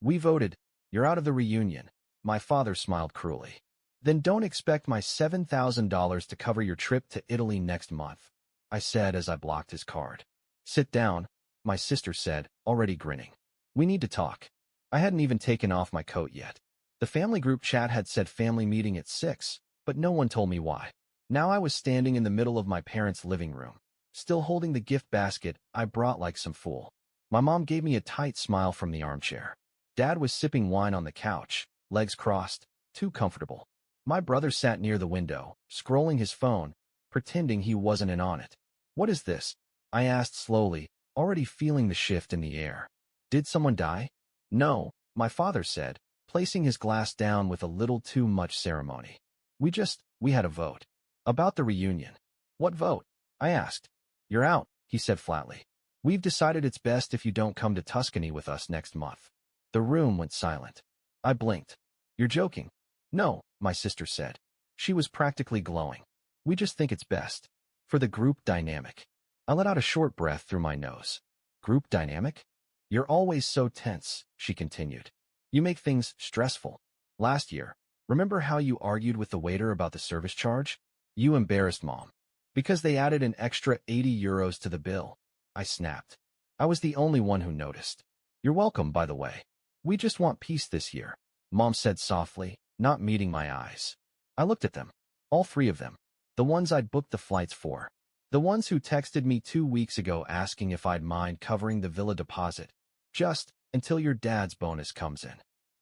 We voted. You're out of the reunion. My father smiled cruelly. Then don't expect my $7,000 to cover your trip to Italy next month, I said as I blocked his card. Sit down, my sister said, already grinning. We need to talk. I hadn't even taken off my coat yet. The family group chat had said family meeting at 6, but no one told me why. Now I was standing in the middle of my parents' living room, still holding the gift basket I brought like some fool. My mom gave me a tight smile from the armchair. Dad was sipping wine on the couch, legs crossed, too comfortable. My brother sat near the window, scrolling his phone, pretending he wasn't in on it. What is this? I asked slowly, already feeling the shift in the air. Did someone die? No, my father said, placing his glass down with a little too much ceremony. We had a vote. About the reunion. What vote? I asked. You're out, he said flatly. We've decided it's best if you don't come to Tuscany with us next month. The room went silent. I blinked. You're joking. No, my sister said. She was practically glowing. We just think it's best. For the group dynamic. I let out a short breath through my nose. Group dynamic? You're always so tense, she continued. You make things stressful. Last year, remember how you argued with the waiter about the service charge? You embarrassed Mom. Because they added an extra €80 to the bill. I snapped. I was the only one who noticed. You're welcome, by the way. We just want peace this year, Mom said softly, not meeting my eyes. I looked at them. All three of them. The ones I'd booked the flights for. The ones who texted me 2 weeks ago asking if I'd mind covering the villa deposit. Just until your dad's bonus comes in.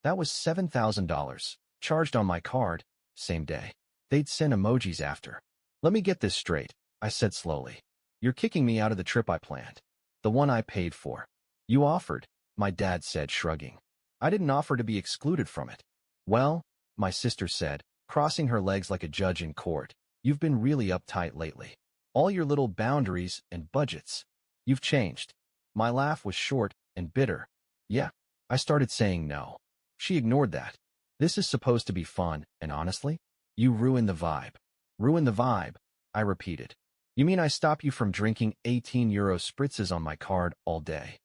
That was $7,000, charged on my card, same day. They'd send emojis after. Let me get this straight, I said slowly. You're kicking me out of the trip I planned. The one I paid for. You offered, my dad said, shrugging. I didn't offer to be excluded from it. Well, my sister said, crossing her legs like a judge in court, you've been really uptight lately. All your little boundaries and budgets. You've changed. My laugh was short and bitter. Yeah, I started saying no. She ignored that. This is supposed to be fun, and honestly, you ruin the vibe. Ruin the vibe, I repeated. You mean I stop you from drinking €18 spritzes on my card all day?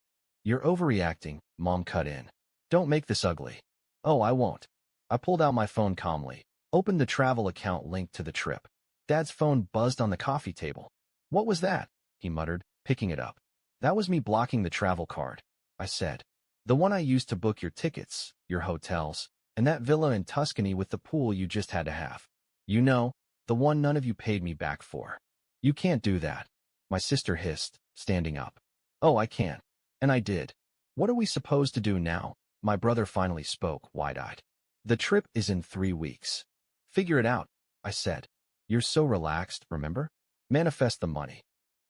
You're overreacting, Mom cut in. Don't make this ugly. Oh, I won't. I pulled out my phone calmly, opened the travel account linked to the trip. Dad's phone buzzed on the coffee table. What was that? He muttered, picking it up. That was me blocking the travel card, I said. The one I used to book your tickets, your hotels, and that villa in Tuscany with the pool you just had to have. You know, the one none of you paid me back for. You can't do that, my sister hissed, standing up. Oh, I can. And I did. What are we supposed to do now? My brother finally spoke, wide-eyed. The trip is in 3 weeks. Figure it out, I said. You're so relaxed, remember? Manifest the money.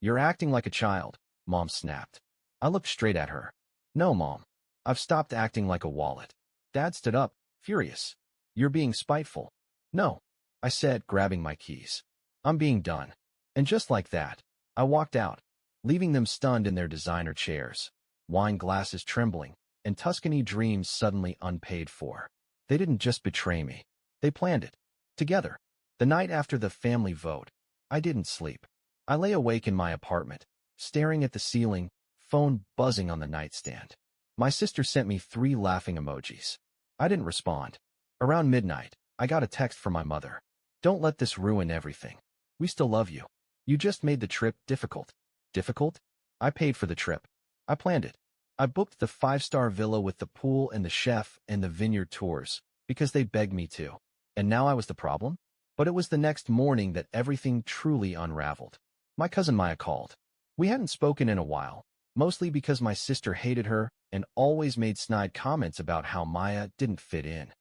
You're acting like a child, Mom snapped. I looked straight at her. No, Mom. I've stopped acting like a wallet. Dad stood up, furious. You're being spiteful. No, I said, grabbing my keys. I'm being done. And just like that, I walked out, leaving them stunned in their designer chairs, wine glasses trembling, and Tuscany dreams suddenly unpaid for. They didn't just betray me. They planned it. Together. The night after the family vote, I didn't sleep. I lay awake in my apartment, staring at the ceiling, phone buzzing on the nightstand. My sister sent me 3 laughing emojis. I didn't respond. Around midnight, I got a text from my mother. Don't let this ruin everything. We still love you. You just made the trip difficult. Difficult? I paid for the trip. I planned it. I booked the 5-star villa with the pool and the chef and the vineyard tours because they begged me to. And now I was the problem? But it was the next morning that everything truly unraveled. My cousin Maya called. We hadn't spoken in a while, mostly because my sister hated her and always made snide comments about how Maya didn't fit in.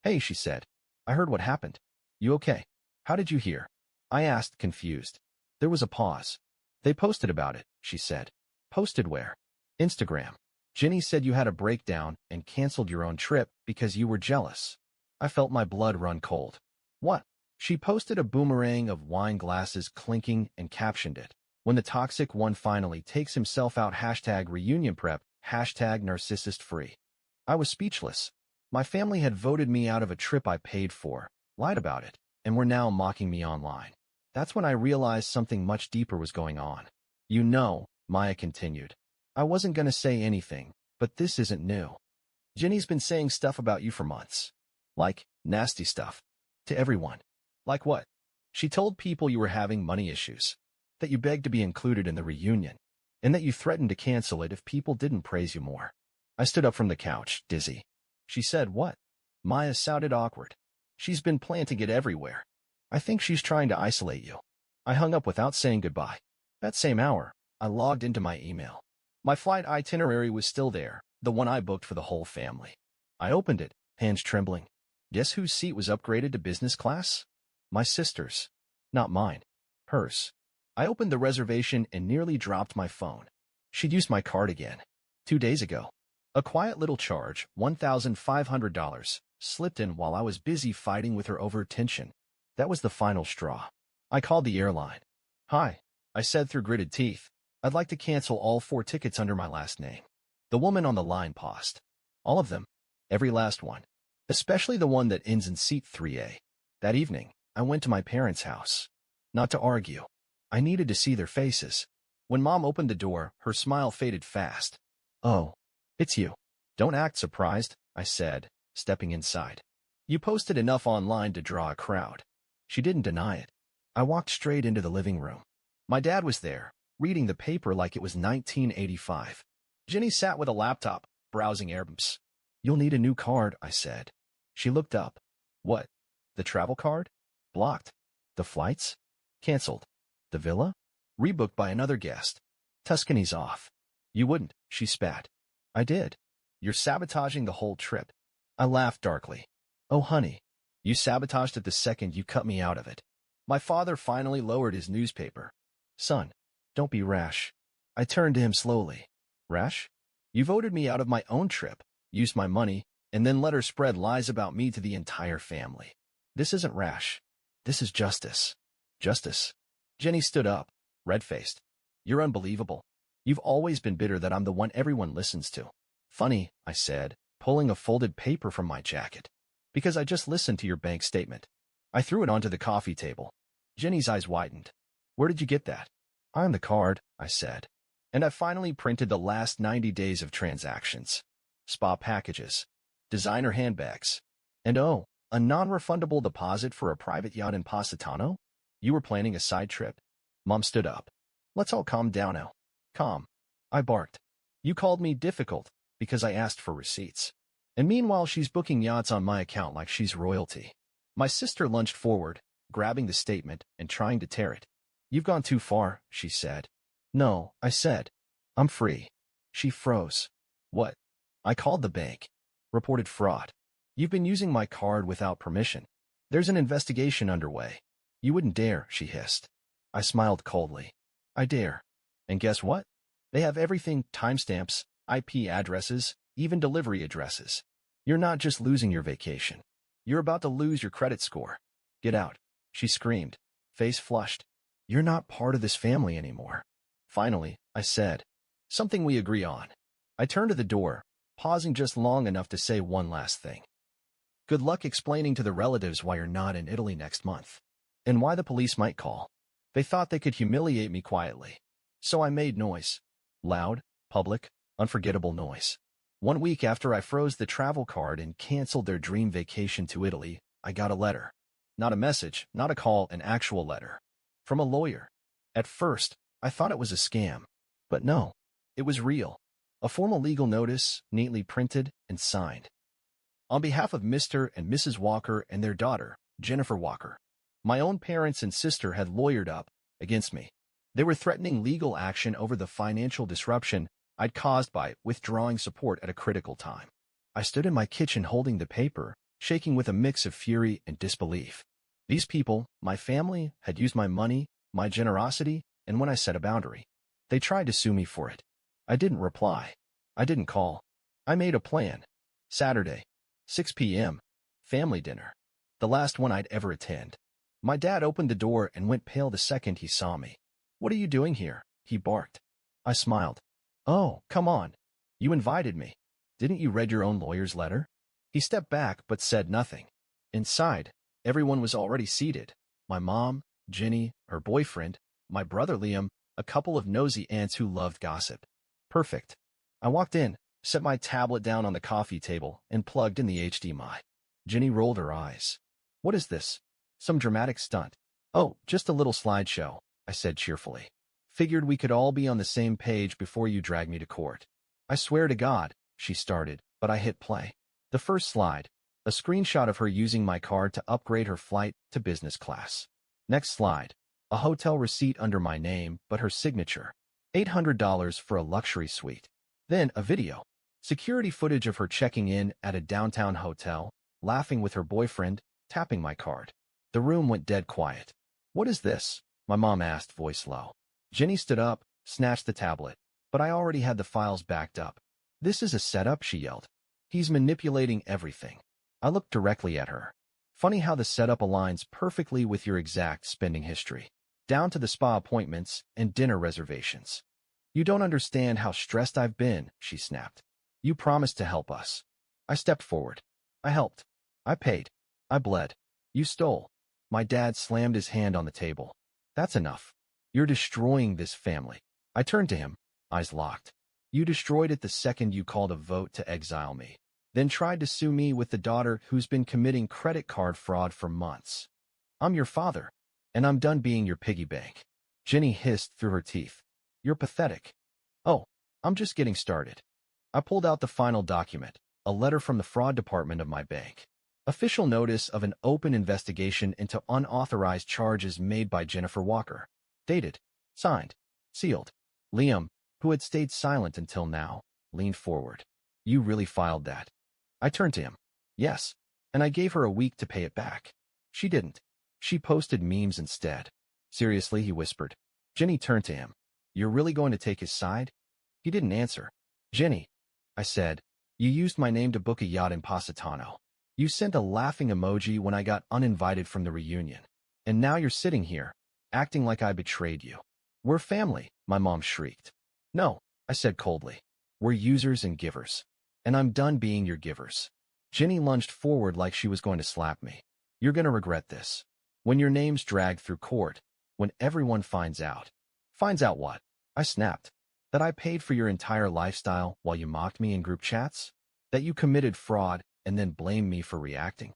Hey, she said. I heard what happened. You okay? How did you hear? I asked, confused. There was a pause. They posted about it, she said. Posted where? Instagram. Jenny said you had a breakdown and canceled your own trip because you were jealous. I felt my blood run cold. What? She posted a boomerang of wine glasses clinking and captioned it. When the toxic one finally takes himself out, #reunion prep, #narcissist free. I was speechless. My family had voted me out of a trip I paid for, lied about it, and were now mocking me online. That's when I realized something much deeper was going on. You know, Maya continued. I wasn't going to say anything, but this isn't new. Jenny's been saying stuff about you for months. Like, nasty stuff. To everyone. Like what? She told people you were having money issues, that you begged to be included in the reunion, and that you threatened to cancel it if people didn't praise you more. I stood up from the couch, dizzy. She said what? Maya sounded awkward. She's been planting it everywhere. I think she's trying to isolate you. I hung up without saying goodbye. That same hour, I logged into my email. My flight itinerary was still there, the one I booked for the whole family. I opened it, hands trembling. Guess whose seat was upgraded to business class? My sister's. Not mine. Hers. I opened the reservation and nearly dropped my phone. She'd used my card again. 2 days ago. A quiet little charge, $1,500, slipped in while I was busy fighting with her over tension. That was the final straw. I called the airline. Hi, I said through gritted teeth. I'd like to cancel all 4 tickets under my last name. The woman on the line paused. All of them. Every last one. Especially the one that ends in seat 3A. That evening, I went to my parents' house. Not to argue. I needed to see their faces. When Mom opened the door, her smile faded fast. Oh, it's you. Don't act surprised, I said, stepping inside. You posted enough online to draw a crowd. She didn't deny it. I walked straight into the living room. My dad was there, reading the paper like it was 1985. Jenny sat with a laptop, browsing albums. You'll need a new card, I said. She looked up. What? The travel card? Blocked. The flights? Cancelled. The villa? Rebooked by another guest. Tuscany's off. You wouldn't, she spat. I did. You're sabotaging the whole trip. I laughed darkly. Oh, honey. You sabotaged it the second you cut me out of it. My father finally lowered his newspaper. Son, don't be rash. I turned to him slowly. Rash? You voted me out of my own trip, used my money, and then let her spread lies about me to the entire family. This isn't rash. This is justice. Justice. Jenny stood up, red-faced. You're unbelievable. You've always been bitter that I'm the one everyone listens to. Funny, I said, pulling a folded paper from my jacket. Because I just listened to your bank statement. I threw it onto the coffee table. Jenny's eyes widened. Where did you get that? On the card, I said. And I finally printed the last 90 days of transactions. Spa packages. Designer handbags. And oh, a non-refundable deposit for a private yacht in Positano? You were planning a side trip? Mom stood up. Let's all calm down now. Calm. I barked. You called me difficult because I asked for receipts. And meanwhile, she's booking yachts on my account like she's royalty. My sister lunged forward, grabbing the statement and trying to tear it. You've gone too far, she said. No, I said. I'm free. She froze. What? I called the bank. Reported fraud. You've been using my card without permission. There's an investigation underway. You wouldn't dare, she hissed. I smiled coldly. I dare. And guess what? They have everything, timestamps, IP addresses, even delivery addresses. You're not just losing your vacation. You're about to lose your credit score. Get out, she screamed, face flushed. You're not part of this family anymore. Finally, I said. Something we agree on. I turned to the door, pausing just long enough to say one last thing. Good luck explaining to the relatives why you're not in Italy next month. And why the police might call. They thought they could humiliate me quietly. So I made noise. Loud, public, unforgettable noise. 1 week after I froze the travel card and canceled their dream vacation to Italy, I got a letter. Not a message, not a call, an actual letter. From a lawyer. At first, I thought it was a scam. But no, it was real. A formal legal notice, neatly printed and signed. On behalf of Mr. and Mrs. Walker and their daughter, Jennifer Walker. My own parents and sister had lawyered up against me. They were threatening legal action over the financial disruption I'd caused by withdrawing support at a critical time. I stood in my kitchen holding the paper, shaking with a mix of fury and disbelief. These people, my family, had used my money, my generosity, and when I set a boundary, they tried to sue me for it. I didn't reply. I didn't call. I made a plan. Saturday, 6 p.m., family dinner. The last one I'd ever attend. My dad opened the door and went pale the second he saw me. What are you doing here? He barked. I smiled. Oh, come on. You invited me. Didn't you read your own lawyer's letter? He stepped back but said nothing. Inside, everyone was already seated. My mom, Jenny, her boyfriend, my brother Liam, a couple of nosy aunts who loved gossip. Perfect. I walked in, set my tablet down on the coffee table, and plugged in the HDMI. Jenny rolled her eyes. What is this? Some dramatic stunt? Oh, just a little slideshow, I said cheerfully. Figured we could all be on the same page before you drag me to court. I swear to God, she started, but I hit play. The first slide, a screenshot of her using my card to upgrade her flight to business class. Next slide, a hotel receipt under my name, but her signature. $800 for a luxury suite. Then a video. Security footage of her checking in at a downtown hotel, laughing with her boyfriend, tapping my card. The room went dead quiet. What is this? My mom asked, voice low. Jenny stood up, snatched the tablet, but I already had the files backed up. This is a setup, she yelled. He's manipulating everything. I looked directly at her. Funny how the setup aligns perfectly with your exact spending history, down to the spa appointments and dinner reservations. You don't understand how stressed I've been, she snapped. You promised to help us. I stepped forward. I helped. I paid. I bled. You stole. My dad slammed his hand on the table. That's enough. You're destroying this family. I turned to him, eyes locked. You destroyed it the second you called a vote to exile me, then tried to sue me with the daughter who's been committing credit card fraud for months. I'm your father, and I'm done being your piggy bank. Jenny hissed through her teeth. You're pathetic. Oh, I'm just getting started. I pulled out the final document, a letter from the fraud department of my bank. Official notice of an open investigation into unauthorized charges made by Jennifer Walker. Dated, signed, sealed. Liam, who had stayed silent until now, leaned forward. You really filed that? I turned to him. Yes, and I gave her a week to pay it back. She didn't. She posted memes instead. Seriously, he whispered. Jenny turned to him. You're really going to take his side? He didn't answer. Jenny, I said, you used my name to book a yacht in Positano. You sent a laughing emoji when I got uninvited from the reunion. And now you're sitting here, acting like I betrayed you. We're family, my mom shrieked. No, I said coldly. We're users and givers. And I'm done being your givers. Jenny lunged forward like she was going to slap me. You're going to regret this. When your name's dragged through court, when everyone finds out. Finds out what? I snapped. That I paid for your entire lifestyle while you mocked me in group chats? That you committed fraud and then blamed me for reacting?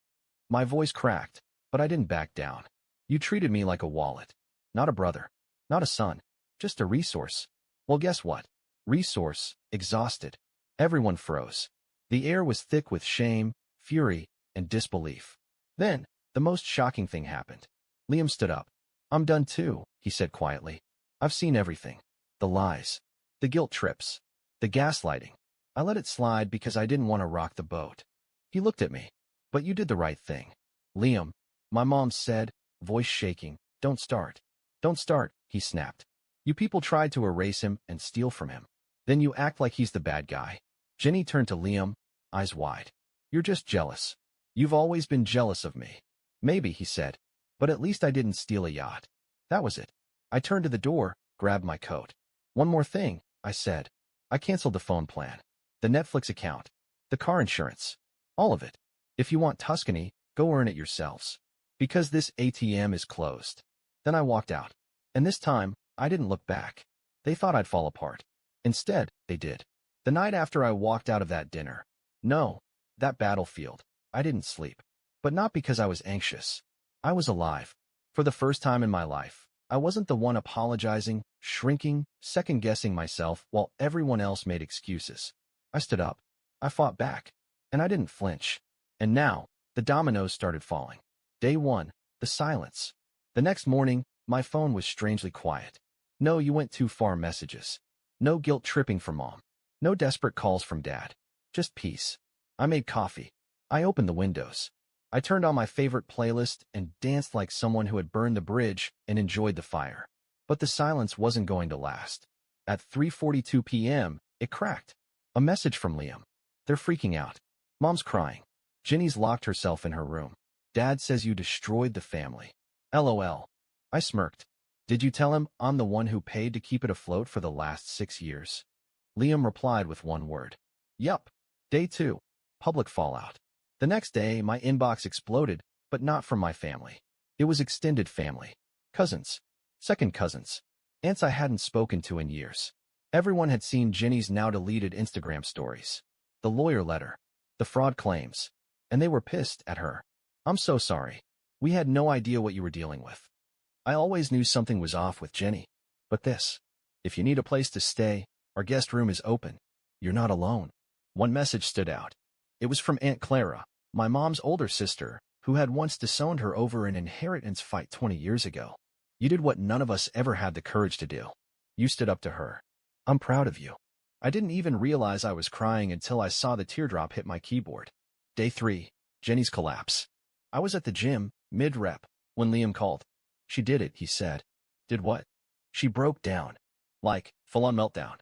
My voice cracked, but I didn't back down. You treated me like a wallet. Not a brother. Not a son. Just a resource. Well, guess what? Resource, exhausted. Everyone froze. The air was thick with shame, fury, and disbelief. Then, the most shocking thing happened. Liam stood up. I'm done too, he said quietly. I've seen everything. The lies. The guilt trips. The gaslighting. I let it slide because I didn't want to rock the boat. He looked at me. But you did the right thing. Liam, my mom said, voice shaking, don't start. Don't start, he snapped. You people tried to erase him and steal from him. Then you act like he's the bad guy. Jenny turned to Liam, eyes wide. You're just jealous. You've always been jealous of me. Maybe, he said. But at least I didn't steal a yacht. That was it. I turned to the door, grabbed my coat. One more thing, I said. I canceled the phone plan, the Netflix account, the car insurance, all of it. If you want Tuscany, go earn it yourselves. Because this ATM is closed. Then I walked out. And this time, I didn't look back. They thought I'd fall apart. Instead, they did. The night after I walked out of that dinner. No, that battlefield. I didn't sleep. But not because I was anxious. I was alive. For the first time in my life, I wasn't the one apologizing, shrinking, second-guessing myself while everyone else made excuses. I stood up. I fought back. And I didn't flinch. And now, the dominoes started falling. Day 1, the silence. The next morning, my phone was strangely quiet. No you went too far messages. No guilt-tripping from mom. No desperate calls from dad. Just peace. I made coffee. I opened the windows. I turned on my favorite playlist and danced like someone who had burned the bridge and enjoyed the fire. But the silence wasn't going to last. At 3:42 p.m., it cracked. A message from Liam. They're freaking out. Mom's crying. Jenny's locked herself in her room. Dad says you destroyed the family. LOL. I smirked. Did you tell him I'm the one who paid to keep it afloat for the last 6 years? Liam replied with one word. Yup. Day 2. Public fallout. The next day, my inbox exploded, but not from my family. It was extended family. Cousins. Second cousins. Aunts I hadn't spoken to in years. Everyone had seen Jenny's now-deleted Instagram stories, the lawyer letter, the fraud claims, and they were pissed at her. I'm so sorry. We had no idea what you were dealing with. I always knew something was off with Jenny. But this. If you need a place to stay, our guest room is open. You're not alone. One message stood out. It was from Aunt Clara, my mom's older sister, who had once disowned her over an inheritance fight 20 years ago. You did what none of us ever had the courage to do. You stood up to her. I'm proud of you. I didn't even realize I was crying until I saw the teardrop hit my keyboard. Day 3. Jenny's collapse. I was at the gym, mid-rep, when Liam called. She did it, he said. Did what? She broke down. Like, full-on meltdown.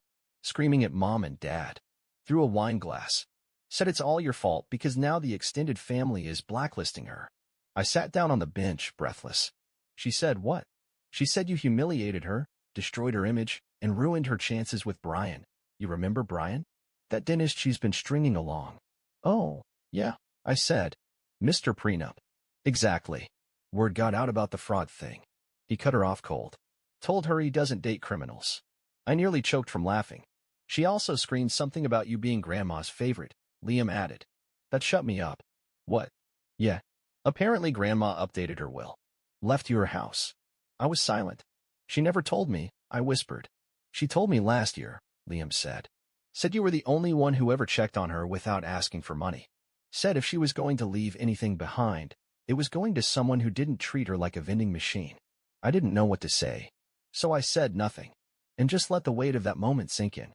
Screaming at mom and dad. Threw a wine glass. Said it's all your fault because now the extended family is blacklisting her. I sat down on the bench, breathless. She said what? She said you humiliated her, destroyed her image, and ruined her chances with Brian. You remember Brian? That dentist she's been stringing along. Oh, yeah, I said. Mr. Prenup. Exactly. Word got out about the fraud thing. He cut her off cold. Told her he doesn't date criminals. I nearly choked from laughing. She also screamed something about you being Grandma's favorite, Liam added. That shut me up. What? Yeah. Apparently Grandma updated her will. Left you her house. I was silent. She never told me, I whispered. She told me last year, Liam said. Said you were the only one who ever checked on her without asking for money. Said if she was going to leave anything behind, it was going to someone who didn't treat her like a vending machine. I didn't know what to say. So I said nothing. And just let the weight of that moment sink in.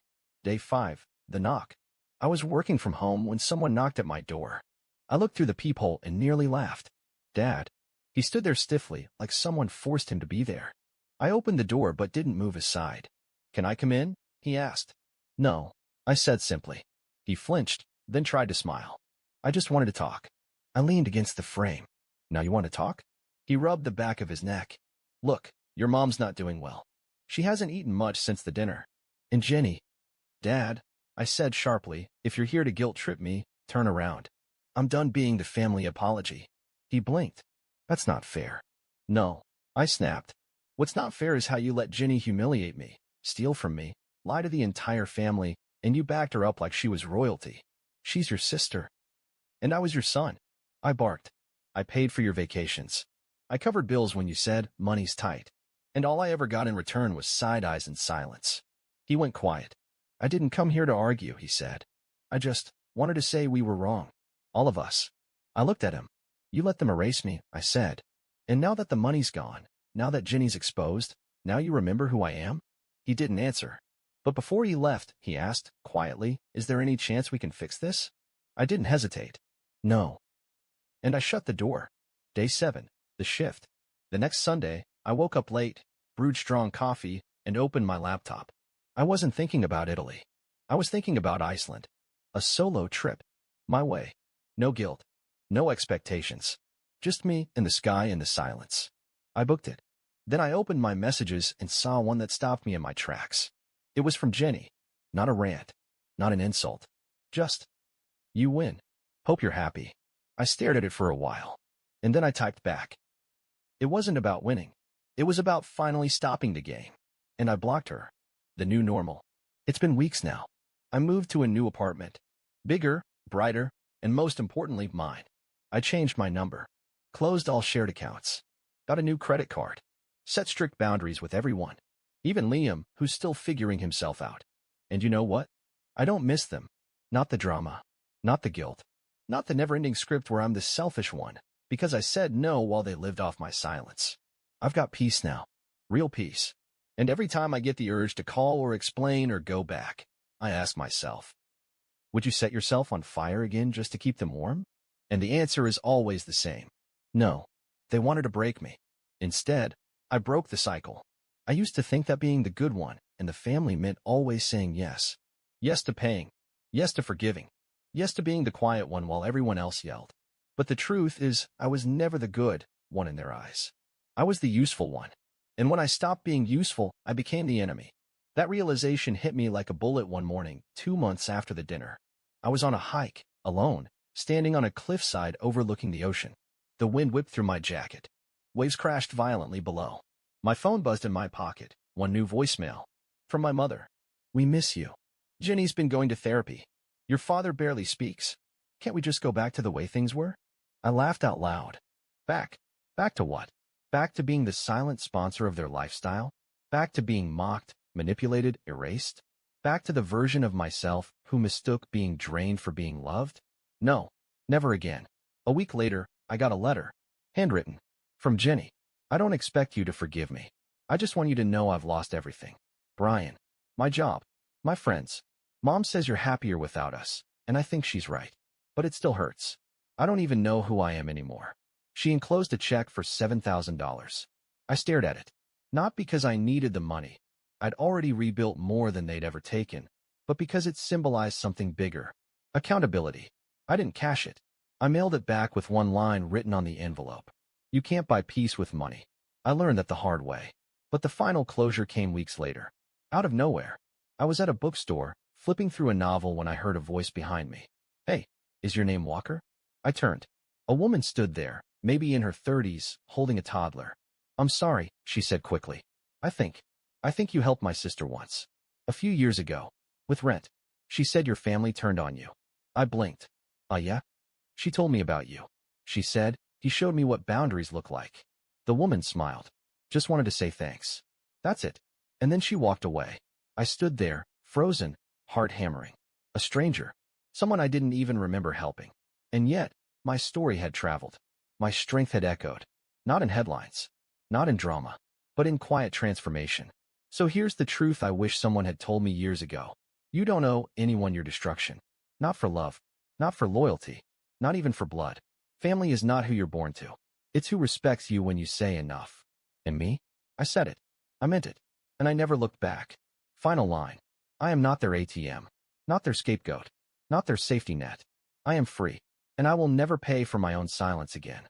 Day 5. The knock. I was working from home when someone knocked at my door. I looked through the peephole and nearly laughed. Dad. He stood there stiffly, like someone forced him to be there. I opened the door but didn't move aside. Can I come in? He asked. No, I said simply. He flinched, then tried to smile. I just wanted to talk. I leaned against the frame. Now you want to talk? He rubbed the back of his neck. Look, your mom's not doing well. She hasn't eaten much since the dinner. And Jenny. Dad, I said sharply, if you're here to guilt-trip me, turn around. I'm done being the family apology. He blinked. That's not fair. No, I snapped. What's not fair is how you let Jenny humiliate me, steal from me, lie to the entire family, and you backed her up like she was royalty. She's your sister. And I was your son. I barked. I paid for your vacations. I covered bills when you said, money's tight. And all I ever got in return was side eyes and silence. He went quiet. I didn't come here to argue, he said. I just wanted to say we were wrong. All of us. I looked at him. You let them erase me, I said. And now that the money's gone, now that Jenny's exposed, now you remember who I am? He didn't answer. But before he left, he asked, quietly, is there any chance we can fix this? I didn't hesitate. No. And I shut the door. Day 7. The shift. The next Sunday, I woke up late, brewed strong coffee, and opened my laptop. I wasn't thinking about Italy. I was thinking about Iceland. A solo trip. My way. No guilt. No expectations. Just me and the sky and the silence. I booked it. Then I opened my messages and saw one that stopped me in my tracks. It was from Jenny. Not a rant. Not an insult. Just, you win. Hope you're happy. I stared at it for a while. And then I typed back. It wasn't about winning. It was about finally stopping the game. And I blocked her. The new normal. It's been weeks now. I moved to a new apartment. Bigger, brighter, and most importantly, mine. I changed my number. Closed all shared accounts. Got a new credit card. Set strict boundaries with everyone. Even Liam, who's still figuring himself out. And you know what? I don't miss them. Not the drama. Not the guilt. Not the never-ending script where I'm the selfish one, because I said no while they lived off my silence. I've got peace now. Real peace. And every time I get the urge to call or explain or go back, I ask myself, would you set yourself on fire again just to keep them warm? And the answer is always the same. No. They wanted to break me. Instead, I broke the cycle. I used to think that being the good one and the family meant always saying yes. Yes to paying. Yes to forgiving. Yes to being the quiet one while everyone else yelled. But the truth is, I was never the good one in their eyes. I was the useful one. And when I stopped being useful, I became the enemy. That realization hit me like a bullet one morning, 2 months after the dinner. I was on a hike, alone, standing on a cliffside overlooking the ocean. The wind whipped through my jacket. Waves crashed violently below. My phone buzzed in my pocket, one new voicemail. From my mother. We miss you. Jenny's been going to therapy. Your father barely speaks. Can't we just go back to the way things were? I laughed out loud. Back? Back to what? Back to being the silent sponsor of their lifestyle? Back to being mocked, manipulated, erased? Back to the version of myself who mistook being drained for being loved? No, never again. A week later, I got a letter, handwritten, from Jenny. I don't expect you to forgive me. I just want you to know I've lost everything. Brian, my job, my friends. Mom says you're happier without us, and I think she's right. But it still hurts. I don't even know who I am anymore. She enclosed a check for $7,000. I stared at it. Not because I needed the money. I'd already rebuilt more than they'd ever taken, but because it symbolized something bigger. Accountability. I didn't cash it. I mailed it back with one line written on the envelope. You can't buy peace with money. I learned that the hard way. But the final closure came weeks later. Out of nowhere. I was at a bookstore, flipping through a novel when I heard a voice behind me. Hey, is your name Walker? I turned. A woman stood there, maybe in her 30s, holding a toddler. I'm sorry, she said quickly. I think you helped my sister once. A few years ago. With rent. She said your family turned on you. I blinked. Yeah? She told me about you. She said, he showed me what boundaries look like. The woman smiled. Just wanted to say thanks. That's it. And then she walked away. I stood there, frozen, heart hammering. A stranger. Someone I didn't even remember helping. And yet, my story had traveled. My strength had echoed. Not in headlines. Not in drama. But in quiet transformation. So here's the truth I wish someone had told me years ago. You don't owe anyone your destruction. Not for love. Not for loyalty. Not even for blood. Family is not who you're born to. It's who respects you when you say enough. And me? I said it. I meant it. And I never looked back. Final line. I am not their ATM. Not their scapegoat. Not their safety net. I am free. And I will never pay for my own silence again.